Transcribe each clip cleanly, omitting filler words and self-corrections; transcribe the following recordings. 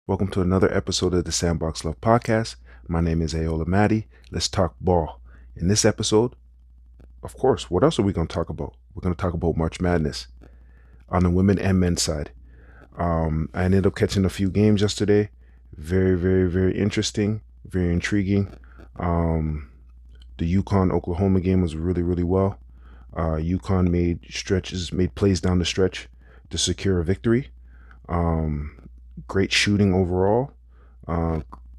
Welcome to another episode of the Sandbox Love Podcast. My name is Ayola Matty. Let's talk ball. In this episode, of course, what else are we going to talk about? We're going to talk about March Madness on the women and men's side. I ended up catching a few games yesterday. Very, very, very interesting, very intriguing. The UConn-Oklahoma game was really, really well. UConn made plays down the stretch to secure a victory. Great shooting overall.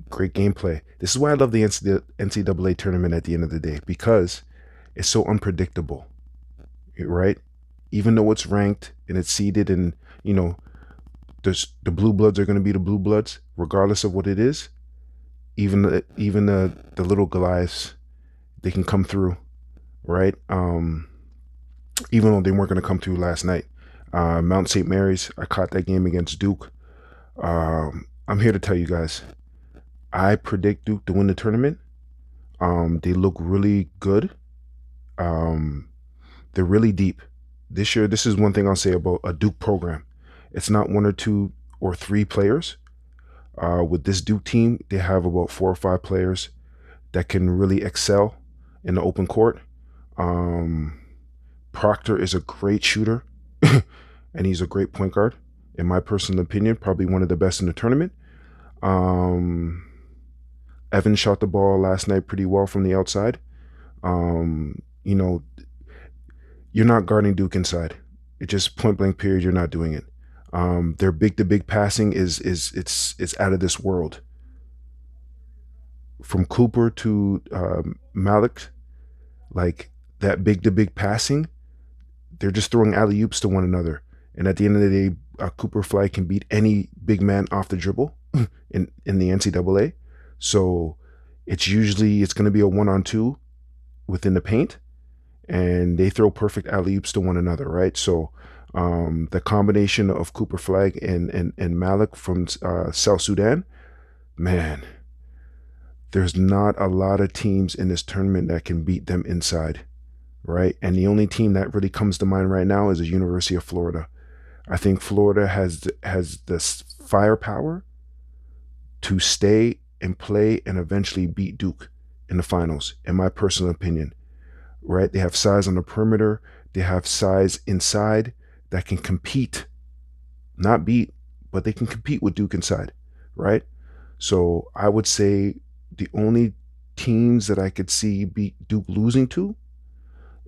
Great gameplay. This is why I love the NCAA tournament at the end of the day, because it's so unpredictable, right? Even though it's ranked and it's seeded, and the blue bloods are going to be the blue bloods regardless of what it is. Even the little Goliaths, they can come through, right? Even though they weren't going to come through last night. Mount St. Mary's, I caught that game against Duke. I'm here to tell you guys, I predict Duke to win the tournament. They look really good. They're really deep. This year, this is one thing I'll say about a Duke program. It's not one or two or three players. With this Duke team, they have about 4 or 5 players that can really excel in the open court. Proctor is a great shooter, and he's a great point guard. In my personal opinion, probably one of the best in the tournament. Evan shot the ball last night pretty well from the outside. You're not guarding Duke inside. It's just point blank period. You're not doing it. Their big to big passing is out of this world. From Cooper to Malik, like that big to big passing, they're just throwing alley oops to one another. And at the end of the day, Cooper Flagg can beat any big man off the dribble in the NCAA. So it's going to be a 1-on-2 within the paint, and they throw perfect alley-oops to one another, right? So the combination of Cooper Flagg and Malik from South Sudan, man, there's not a lot of teams in this tournament that can beat them inside, right? And the only team that really comes to mind right now is the University of Florida. I think Florida has this firepower to stay and play and eventually beat Duke in the finals, in my personal opinion, right? They have size on the perimeter. They have size inside that can compete, not beat, but they can compete with Duke inside, right? So I would say the only teams that I could see beat Duke losing to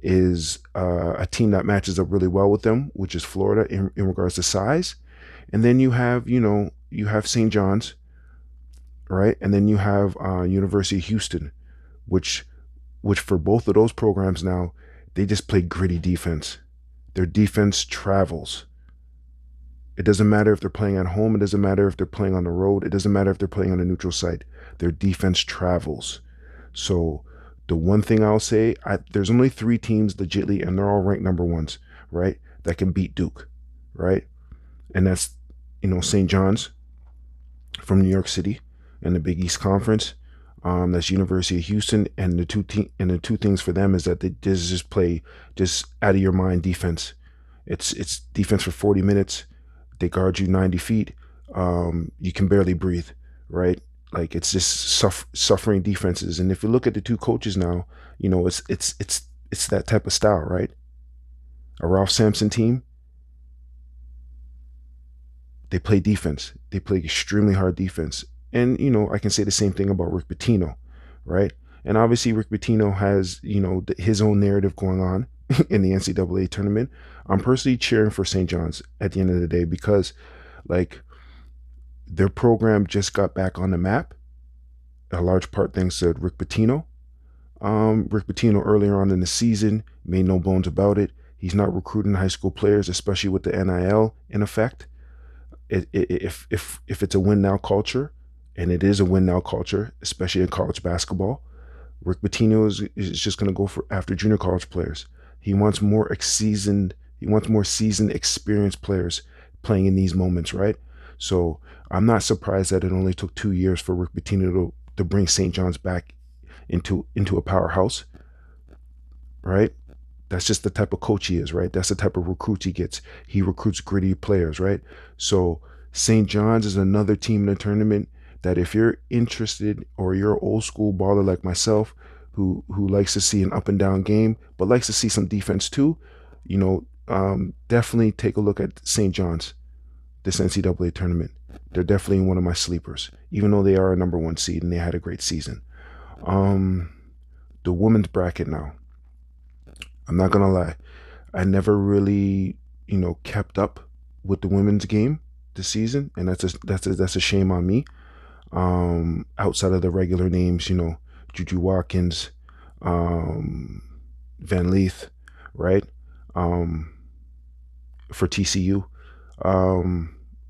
is a team that matches up really well with them, which is Florida in regards to size. And then you have St. John's, right? And then you have University of Houston, which for both of those programs now, they just play gritty defense. Their defense travels. It doesn't matter if they're playing at home. It doesn't matter if they're playing on the road. It doesn't matter if they're playing on a neutral site. Their defense travels. So the one thing I'll say, there's only 3 teams legitly, and they're all ranked number ones, right, that can beat Duke, right? And that's, St. John's from New York City and the Big East Conference. That's University of Houston, and the two things for them is that they just play just out of your mind defense. It's defense for 40 minutes. They guard you 90 feet. You can barely breathe, right? Like, it's just suffering defenses. And if you look at the 2 coaches now, it's that type of style, right? A Ralph Sampson team, they play defense. They play extremely hard defense. And, I can say the same thing about Rick Pitino, right? And obviously Rick Pitino has, his own narrative going on in the NCAA tournament. I'm personally cheering for St. John's at the end of the day because, like, their program just got back on the map, a large part thanks to Rick Pitino. Rick Pitino earlier on in the season made no bones about it. He's not recruiting high school players, especially with the NIL in effect. If it's a win now culture, and it is a win now culture, especially in college basketball, Rick Pitino is just going to go after junior college players. He wants more seasoned, experienced players playing in these moments, right? So I'm not surprised that it only took 2 years for Rick Pitino to bring St. John's back into a powerhouse, right? That's just the type of coach he is, right? That's the type of recruits he gets. He recruits gritty players, right? So St. John's is another team in the tournament that if you're interested or you're an old school baller like myself who likes to see an up and down game but likes to see some defense too, definitely take a look at St. John's this NCAA tournament. They're definitely one of my sleepers, even though they are a number one seed and they had a great season. Um, the women's bracket now. I'm not gonna lie, I never really, kept up with the women's game this season, and that's a shame on me. Outside of the regular names, Juju Watkins, um, Van Leith, right? Um, for TCU.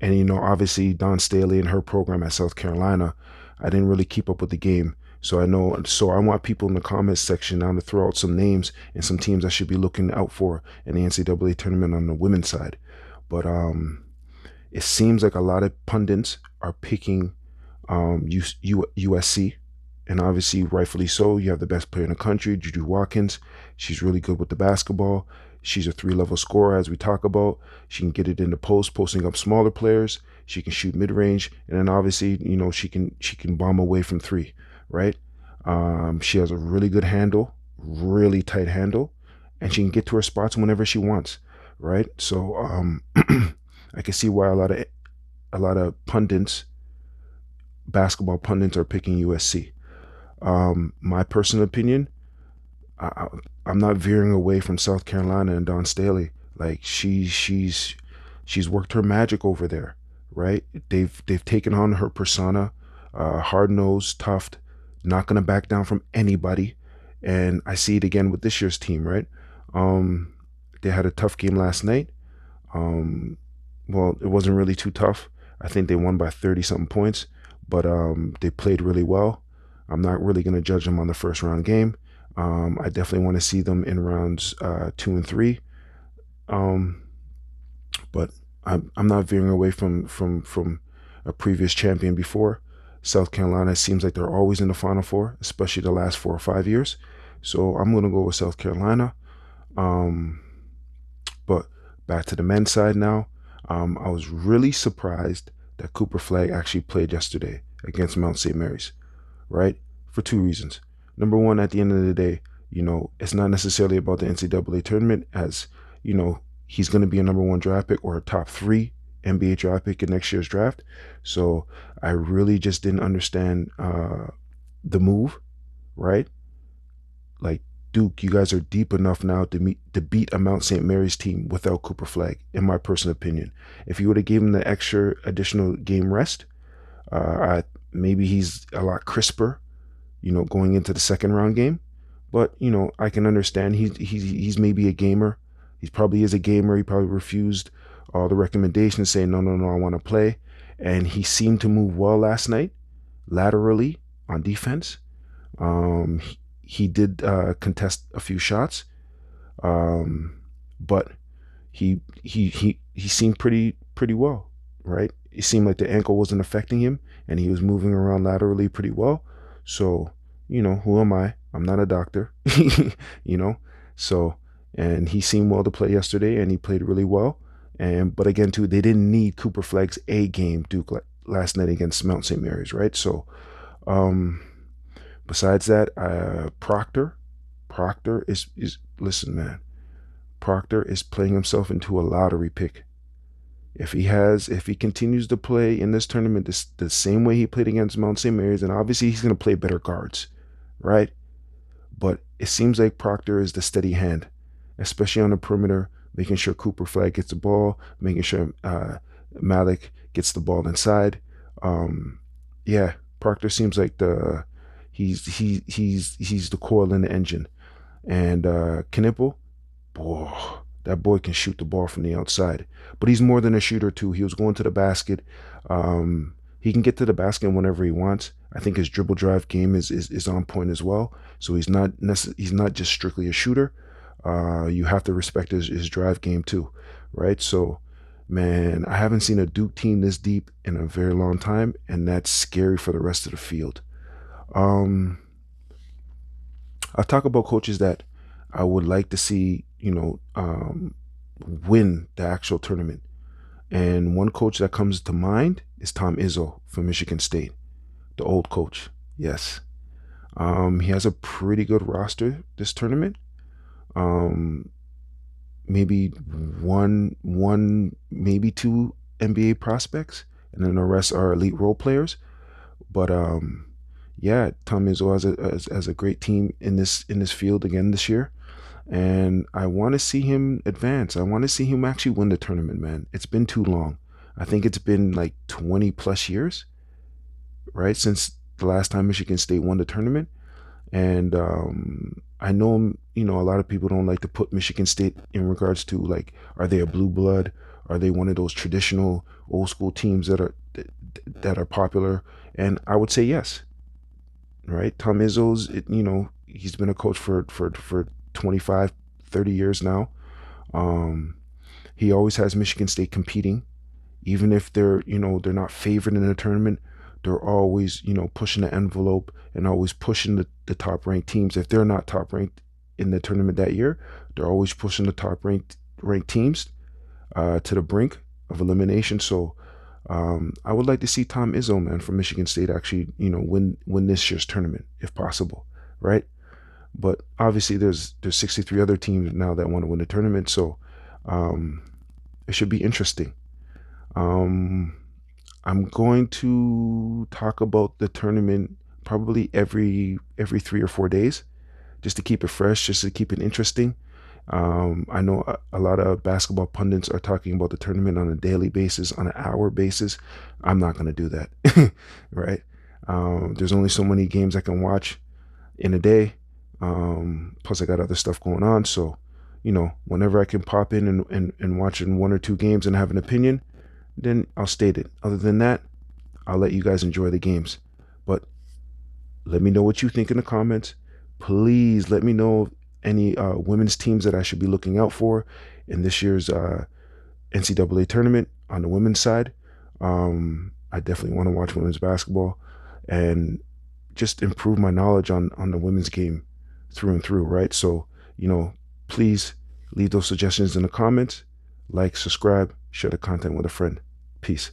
And obviously Don Staley and her program at South Carolina. I didn't really keep up with the game. So I want people in the comments section now to throw out some names and some teams I should be looking out for in the NCAA tournament on the women's side. But it seems like a lot of pundits are picking USC, and obviously rightfully so. You have the best player in the country, Juju Watkins. She's really good with the basketball. She's a 3-level scorer, as we talk about. She can get it in the post, posting up smaller players. She can shoot mid range, and then obviously, she can bomb away from three, right? She has a really good handle, really tight handle, and she can get to her spots whenever she wants, right? So I can see why a lot of pundits, basketball pundits, are picking USC. My personal opinion, I, I'm not veering away from South Carolina and Don Staley. Like she's worked her magic over there, right? They've taken on her persona, hard nosed, tough, not gonna back down from anybody, and I see it again with this year's team, right? Um, they had a tough game last night. Um, well, it wasn't really too tough. I think they won by 30 something points, but they played really well. I'm not really going to judge them on the first round game. I definitely want to see them in rounds 2 and 3. Um, but I'm not veering away from a previous champion before. South Carolina seems like they're always in the Final Four, especially the last 4 or 5 years. So I'm going to go with South Carolina. Um, but back to the men's side now. I was really surprised that Cooper Flagg actually played yesterday against Mount St. Mary's, right? For two reasons. Number one, at the end of the day, it's not necessarily about the NCAA tournament, as, he's going to be a number one draft pick or a top 3 NBA draft pick in next year's draft. So I really just didn't understand the move, right? Like, Duke, you guys are deep enough now to beat a Mount St. Mary's team without Cooper Flagg, in my personal opinion. If you would have given him the extra additional game rest, maybe he's a lot crisper, going into the second round game. But I can understand he's maybe a gamer. He probably is a gamer. He probably refused all the recommendations, saying no, no, no, I want to play. And he seemed to move well last night, laterally on defense. He did contest a few shots, but he seemed pretty well, right? It seemed like the ankle wasn't affecting him, and he was moving around laterally pretty well. So, who am I? I'm not a doctor, you know. So, and he seemed well to play yesterday, and he played really well. But again, too, they didn't need Cooper Flagg's A game Duke last night against Mount St. Mary's, right? So, besides that, Proctor is listen, man. Proctor is playing himself into a lottery pick. If he continues to play in this tournament the same way he played against Mount St. Mary's, and obviously he's going to play better guards, right? But it seems like Proctor is the steady hand, especially on the perimeter, making sure Cooper Flagg gets the ball, making sure Malik gets the ball inside. Yeah, Proctor seems like he's the coil in the engine, and Knipple, boy, that boy can shoot the ball from the outside. But he's more than a shooter too. He was going to the basket. He can get to the basket whenever he wants. I think his dribble drive game is on point as well. So he's not just strictly a shooter. You have to respect his drive game too, right? So, man, I haven't seen a Duke team this deep in a very long time, and that's scary for the rest of the field. Um, I'll talk about coaches that I would like to see, win the actual tournament. And one coach that comes to mind is Tom Izzo from Michigan State, the old coach. Yes. He has a pretty good roster this tournament. Um, maybe maybe two NBA prospects, and then the rest are elite role players. But yeah, Tom Izzo has a great team in this field again this year, and I want to see him advance. I want to see him actually win the tournament, man. It's been too long. I think it's been like 20 plus years, right, since the last time Michigan State won the tournament. And I know, a lot of people don't like to put Michigan State in regards to like, are they a blue blood? Are they one of those traditional old school teams that are popular? And I would say yes, right? Tom Izzo's, he's been a coach for 25, 30 years now. Um, he always has Michigan State competing, even if they're not favored in the tournament. They're always, pushing the envelope and always pushing the top ranked teams. If they're not top ranked in the tournament that year, they're always pushing the top ranked teams to the brink of elimination. So I would like to see Tom Izzo, man, from Michigan State actually, win this year's tournament if possible, right? But obviously, there's 63 other teams now that want to win the tournament, so um, it should be interesting. Um, I'm going to talk about the tournament probably every 3 or 4 days, just to keep it fresh, just to keep it interesting. I know a lot of basketball pundits are talking about the tournament on a daily basis, on an hour basis. I'm not going to do that, right? There's only so many games I can watch in a day. Plus, I got other stuff going on. So, whenever I can pop in and watch in 1 or 2 games and have an opinion, then I'll state it. Other than that, I'll let you guys enjoy the games. But let me know what you think in the comments. Please let me know any women's teams that I should be looking out for in this year's NCAA tournament on the women's side. I definitely want to watch women's basketball and just improve my knowledge on the women's game through and through, right? So, please leave those suggestions in the comments. Like, subscribe, share the content with a friend. Peace.